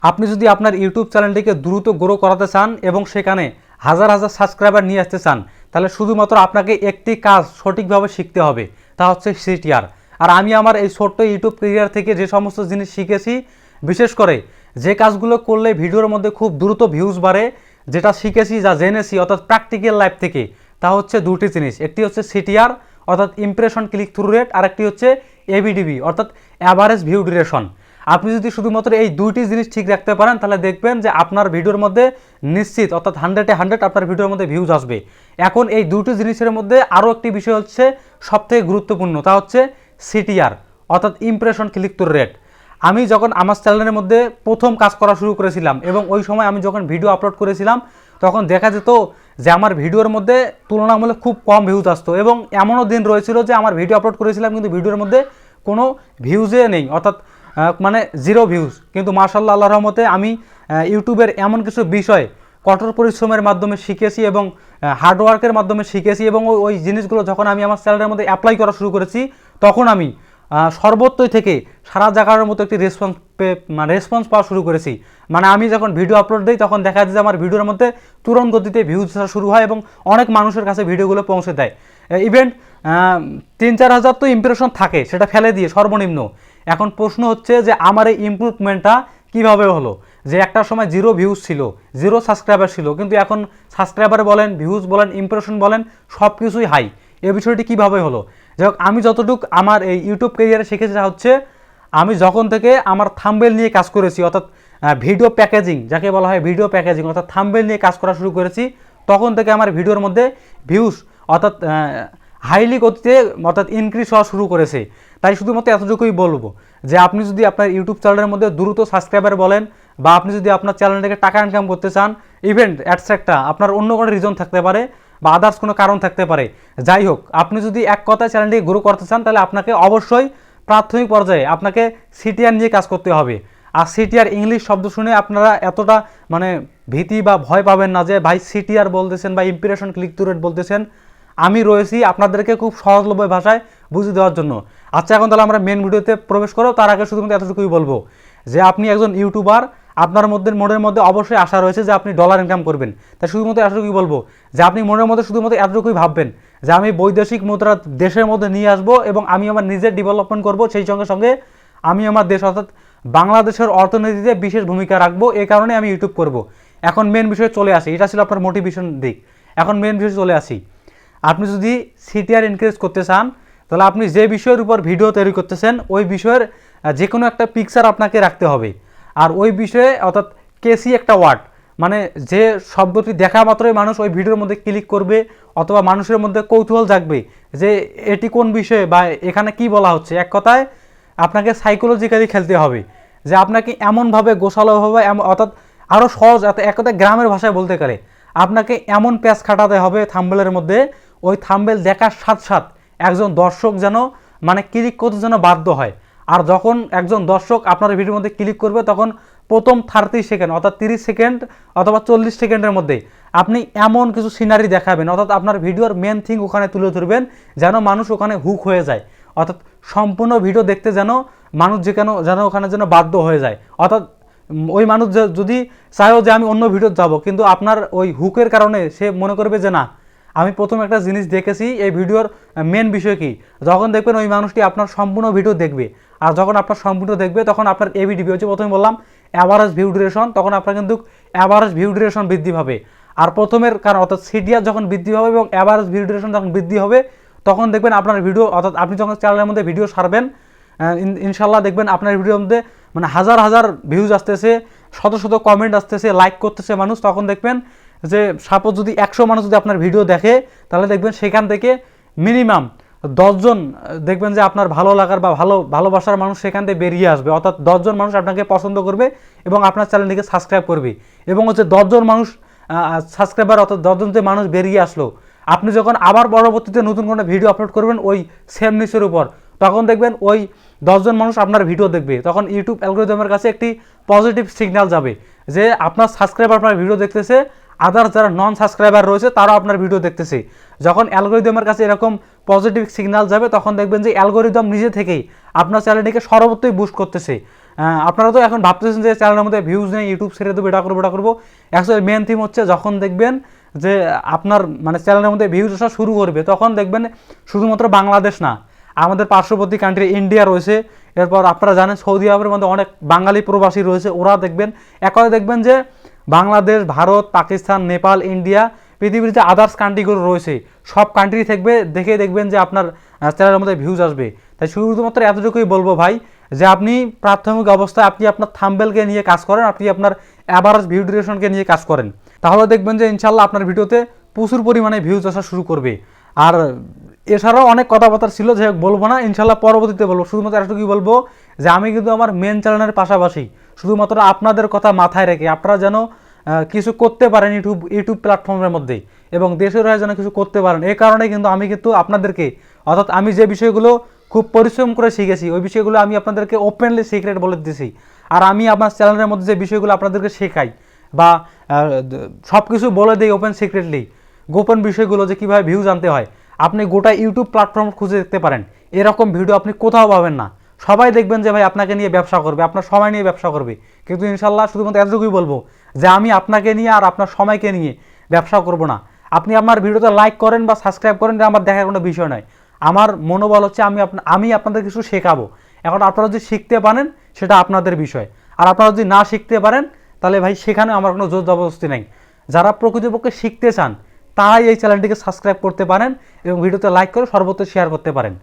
আপনি যদি আপনার ইউটিউব চ্যানেলটিকে দ্রুত গ্রো করাতে চান এবং সেখানে হাজার হাজার সাবস্ক্রাইবার নিয়ে আসতে চান, তাহলে শুধুমাত্র আপনাকে একটি কাজ সঠিকভাবে শিখতে হবে, তা হচ্ছে সিটিআর। আর আমি আমার এই ছোট্ট ইউটিউব ক্যারিয়ার থেকে যে সমস্ত জিনিস শিখেছি, বিশেষ করে যে কাজগুলো করলে ভিডিওর মধ্যে খুব দ্রুত ভিউজ বাড়ে, যেটা শিখেছি, যা জেনেছি অর্থাৎ প্র্যাকটিক্যাল লাইফ থেকে, তা হচ্ছে দুটি জিনিস। একটি হচ্ছে সিটিআর অর্থাৎ ইমপ্রেশন ক্লিক থ্রু রেট, আর একটি হচ্ছে এবিডিবি অর্থাৎ অ্যাভারেজ ভিউ ডিউরেশন। আপনি যদি শুধুমাত্র এই দুইটি জিনিস ঠিক রাখতে পারেন, তাহলে দেখবেন যে আপনার ভিডিওর মধ্যে নিশ্চিত অর্থাৎ 100-এ 100 আপনার ভিডিওর মধ্যে ভিউজ আসবে। এখন এই দুটি জিনিসের মধ্যে আরও একটি বিষয় হচ্ছে সবথেকে গুরুত্বপূর্ণ, তা হচ্ছে সিটিআর অর্থাৎ ইমপ্রেশন ক্লিক থ্রু রেট। আমি যখন আমার চ্যানেলের মধ্যে প্রথম কাজ করা শুরু করেছিলাম এবং ওই সময় আমি যখন ভিডিও আপলোড করেছিলাম, তখন দেখা যেত যে আমার ভিডিওর মধ্যে তুলনামূলক খুব কম ভিউজ আসতো এবং এমনও দিন রয়েছিল যে আমার ভিডিও আপলোড করেছিলাম কিন্তু ভিডিওর মধ্যে কোনো ভিউজে নেই, অর্থাৎ মানে জিরো ভিউজ। কিন্তু মাশাআল্লাহ, আল্লাহর রহমতে আমি ইউটিউবের এমন কিছু বিষয় কঠোর পরিশ্রমের মাধ্যমে শিখেছি এবং হার্ডওয়ার্কের মাধ্যমে শিখেছি এবং ওই জিনিসগুলো যখন আমি আমার চ্যানেলের মধ্যে অ্যাপ্লাই করা শুরু করেছি, তখন আমি সর্বত্রই থেকে সারা জায়গার মতো একটি রেসপন্স পাওয়া শুরু করেছি। মানে আমি যখন ভিডিও আপলোড দিই, তখন দেখা যায় যে আমার ভিডিওর মধ্যে তুরন্ত গতিতে ভিউজ আসা শুরু হয় এবং অনেক মানুষের কাছে ভিডিওগুলো পৌঁছে দেয়। ইভেন 3-4 হাজার তো ইমপ্রেশন থাকে, সেটা ফেলে দিয়ে সর্বনিম্ন। এখন প্রশ্ন হচ্ছে যে আমার এই ইমপ্রুভমেন্টটা কীভাবে হলো, যে একটা সময় জিরো ভিউজ ছিল, জিরো সাবস্ক্রাইবার ছিল, কিন্তু এখন সাবস্ক্রাইবার বলেন, ভিউজ বলেন, ইমপ্রেশন বলেন, সব কিছুই হাই। এই বিষয়টি কীভাবে হলো? যাই হোক, আমি যতটুকু আমার এই ইউটিউব ক্যারিয়ারে শিখেছি হচ্ছে, আমি যখন থেকে আমার থাম্বনেল নিয়ে কাজ করেছি, অর্থাৎ ভিডিও প্যাকেজিং যাকে বলা হয়, ভিডিও প্যাকেজিং অর্থাৎ থাম্বনেল নিয়ে কাজ করা শুরু করেছি, তখন থেকে আমার ভিডিওর মধ্যে ভিউজ অর্থাৎ হাইলি গতিতে অর্থাৎ ইনক্রিজ হওয়া শুরু করেছে। তাই শুধুমাত্র এতটুকুই বলবো যে আপনি যদি আপনার ইউটিউব চ্যানেলের মধ্যে দ্রুত সাবস্ক্রাইবার বলেন, বা আপনি যদি আপনার চ্যানেল থেকে টাকা ইনকাম করতে চান, ইভেন্ট অ্যাটসেট্রা আপনার অন্য কোনো রিজন থাকতে পারে বা আদার্স কোনো কারণ থাকতে পারে, যাই হোক, আপনি যদি এক কথায় চ্যানেলটিকে গ্রো করতে চান, তাহলে আপনাকে অবশ্যই প্রাথমিক পর্যায়ে আপনাকে সিটিআর নিয়ে কাজ করতে হবে। আর সিটিআর ইংলিশ শব্দ শুনে আপনারা এতটা মানে ভীতি বা ভয় পাবেন না যে ভাই সিটিআর বলতেছেন বা ইমপ্রেশন ক্লিক থ্রু রেট বলতেছেন। আমি রয়েছি আপনাদেরকে খুব সহজলভ্য ভাষায় বুঝিয়ে দেওয়ার জন্য। আচ্ছা, এখন তাহলে আমরা মেন ভিডিওতে প্রবেশ করো। তার আগে শুধুমাত্র এতটুকুই বলবো যে আপনি একজন ইউটিউবার, আপনার মনের মধ্যে অবশ্যই আশা রয়েছে যে আপনি ডলার ইনকাম করবেন। তাই শুধুমাত্র এতটুকুই বলবো যে আপনি মনের মধ্যে শুধুমাত্র এতটুকুই ভাববেন যে আমি বৈদেশিক মুদ্রা দেশের মধ্যে নিয়ে আসবো এবং আমি আমার নিজের ডেভেলপমেন্ট করব, সেই সঙ্গে সঙ্গে আমি আমার দেশ অর্থাৎ বাংলাদেশের অর্থনীতিতে বিশেষ ভূমিকা রাখবো, এই কারণে আমি ইউটিউব করব। এখন মেন বিষয়ে চলে আসি, এটা ছিল আপনার মোটিভেশন দিক। এখন মেন বিষয়ে চলে আসি, আপনি যদি সিটিআর ইনক্রিজ করতে চান, তাহলে আপনি যে বিষয়ের উপর ভিডিও তৈরি করতেছেন ওই বিষয়ের যে কোনো একটা পিকচার আপনাকে রাখতে হবে। আর ওই বিষয়ে অর্থাৎ কেসি একটা ওয়ার্ড, মানে যে শব্দটি দেখা মাত্রই মানুষ ওই ভিডিওর মধ্যে ক্লিক করবে অথবা মানুষের মধ্যে কৌতূহল জাগবে যে এটি কোন বিষয়ে বা এখানে কি বলা হচ্ছে। এক কথায় আপনাকে সাইকোলজিক্যালি খেলতে হবে, যে আপনাকে এমনভাবে গোছালোভাবে অর্থাৎ আরও সহজ, এক কথায় গ্রামের ভাষায় বলতে গেলে আপনাকে এমন প্যাচ খাটাতে হবে থাম্বনেলের মধ্যে, ওই থাম্বনেল দেখার সাথে সাথে একজন দর্শক যেন মানে ক্লিক করতে যেন বাধ্য হয়। আর যখন একজন দর্শক আপনার ভিডিওর মধ্যে ক্লিক করবে, তখন প্রথম 30 সেকেন্ড অর্থাৎ 30 সেকেন্ড অথবা 40 সেকেন্ডের মধ্যে আপনি এমন কিছু সিনারি দেখাবেন, অর্থাৎ আপনার ভিডিওর মেন থিং ওখানে তুলে ধরবেন যেন মানুষ ওখানে হুক হয়ে যায়, অর্থাৎ সম্পূর্ণ ভিডিও দেখতে যেন মানুষ যেন ওখানে যেন বাধ্য হয়ে যায়। অর্থাৎ ওই মানুষ যদি চায়ও যে আমি অন্য ভিডিও যাব, কিন্তু আপনার ওই হুকের কারণে সে মনে করবে যে না, আমি প্রথম একটা জিনিস দেখেছি, এই ভিডিওর মেন বিষয় কি। যখন দেখবেন ওই মানুষটি আপনার সম্পূর্ণ ভিডিও দেখবে, আর যখন আপনার সম্পূর্ণ দেখবে তখন আপনার এবিডিবি হচ্ছে প্রথমে বললাম অ্যাভারেজ ভিউ ডিউরেশন, তখন আপনার কিন্তু অ্যাভারেজ ভিউ ডিউরেশন বৃদ্ধি পাবে। আর প্রথমের কারণ অর্থাৎ সিটিআর যখন বৃদ্ধি হবে এবং অ্যাভারেজ ভিউ ডিউরেশন যখন বৃদ্ধি হবে, তখন দেখবেন আপনার ভিডিও অর্থাৎ আপনি যখন চ্যানেলের মধ্যে ভিডিও ছাড়বেন, ইনশাল্লাহ দেখবেন আপনার ভিডিওর মধ্যে মানে হাজার হাজার ভিউজ আসতেছে, শত শত কমেন্ট আসতেছে, লাইক করতেছে মানুষ। তখন দেখবেন যে সাপোজ যদি 100 মানুষ যদি আপনার ভিডিও দেখে, তাহলে দেখবেন সেখান থেকে মিনিমাম 10 জন দেখবেন যে আপনার ভালো লাগার বা ভালোবাসার মানুষ সেখান থেকে বেরিয়ে আসবে, অর্থাৎ 10 জন মানুষ আপনাকে পছন্দ করবে এবং আপনার চ্যানেলটিকে সাবস্ক্রাইব করবে। এবং হচ্ছে 10 জন মানুষ সাবস্ক্রাইবার অর্থাৎ 10 জন যে মানুষ বেরিয়ে আসলো, আপনি যখন আবার পরবর্তীতে নতুন কোনো ভিডিও আপলোড করবেন ওই সেম নিউজের উপর, তখন দেখবেন ওই 10 জন মানুষ আপনার ভিডিও দেখবে। তখন ইউটিউব অ্যালগরিদমের কাছে একটি পজিটিভ সিগন্যাল যাবে যে আপনার সাবস্ক্রাইবার আপনার ভিডিও দেখতেছে, আদার্স যারা নন সাবস্ক্রাইবার রয়েছে তারাও আপনার ভিডিও দেখতেছে। যখন অ্যালগরিদমের কাছে এরকম পজিটিভ সিগন্যাল যাবে, তখন দেখবেন যে অ্যালগরিদম নিজে থেকেই আপনার চ্যানেলটিকে সর্বত্রই বুস্ট করতেছে। আপনারা তো এখন ভাবতেছেন যে চ্যানেলের মধ্যে ভিউজ নেই, ইউটিউব ছেড়ে দেবো, এটা করবো। অ্যাকচুয়ালি মেন থিম হচ্ছে যখন দেখবেন যে আপনার মানে চ্যানেলের মধ্যে ভিউজ আসা শুরু করবে, তখন দেখবেন শুধুমাত্র বাংলাদেশ না, আমাদের পার্শ্ববর্তী কান্ট্রি ইন্ডিয়া রয়েছে, এরপর আপনারা জানেন সৌদি আরবের মধ্যে অনেক বাঙালি প্রবাসী রয়েছে, ওরা দেখবেন একই দেখবেন যে বাংলাদেশ, ভারত, পাকিস্তান, নেপাল, ইন্ডিয়া, পৃথিবীর যে আদার্স কান্ট্রিগুলো রয়েছে সব কান্ট্রি থাকবে, দেখে দেখবেন যে আপনার চ্যানেলের মধ্যে ভিউজ আসবে। তাই শুধুমাত্র এতটুকুই বলবো ভাই, যে আপনি প্রাথমিক অবস্থায় আপনি আপনার থাম্বনেলকে নিয়ে কাজ করেন, আপনি আপনার অ্যাভারেজ ভিউ ডিউরেশনকে নিয়ে কাজ করেন, তাহলে দেখবেন যে ইনশাল্লাহ আপনার ভিডিওতে প্রচুর পরিমাণে ভিউজ আসা শুরু করবে। আর এছাড়াও অনেক কথাবার্তা ছিল, যে বলবো না, ইনশাল্লাহ পরবর্তীতে বলবো। শুধুমাত্র এতটুকুই বলবো যে আমি কিন্তু আমার মেন চ্যানেলের পাশাপাশি শুধুমাত্র আপনাদের কথা মাথায় রেখে আপনারা যেন কিছু করতে পারেন ইউটিউব প্ল্যাটফর্মের মধ্যে, এবং দেশের হয়ে যেন কিছু করতে পারেন, এই কারণে কিন্তু আমি কিন্তু আপনাদেরকে, অর্থাৎ আমি যে বিষয়গুলো খুব পরিশ্রম করে শিখেছি ওই বিষয়গুলো আমি আপনাদেরকে ওপেনলি সিক্রেট বলে দিতেছি। আর আমি আমার চ্যানেলের মধ্যে যে বিষয়গুলো আপনাদেরকে শেখাই বা সব কিছু বলে দিই ওপেন সিক্রেটলি, গোপন বিষয়গুলো যে কীভাবে ভিউজ আনতে হয়, আপনি গোটা ইউটিউব প্ল্যাটফর্ম খুঁজে দেখতে পারেন, এরকম ভিডিও আপনি কোথাও পাবেন না। সবাই দেখবেন যে ভাই আপনাকে নিয়ে ব্যবসা করবে, আপনার সময় নিয়ে ব্যবসা করবে, কিন্তু ইনশাল্লাহ শুধুমাত্র এতটুকুই বলবো যে আমি আপনাকে নিয়ে আর আপনার সময়কে নিয়ে ব্যবসা করব না। আপনি আমার ভিডিওতে লাইক করেন বা সাবস্ক্রাইব করেন, এটা আমার দেখার কোনো বিষয় নয়। আমার মনোবল হচ্ছে আমি আপনাদের কিছু শেখাবো। এখন আপনারা যদি শিখতে পারেন সেটা আপনাদের বিষয়, আর আপনারা যদি না শিখতে পারেন তাহলে ভাই সেখানে আমার কোনো জোর জবরদস্তি নেই। যারা প্রকৃতপক্ষে শিখতে চান তারাই এই চ্যানেলটিকে সাবস্ক্রাইব করতে পারেন এবং ভিডিওতে লাইক করে সর্বত্র শেয়ার করতে পারেন।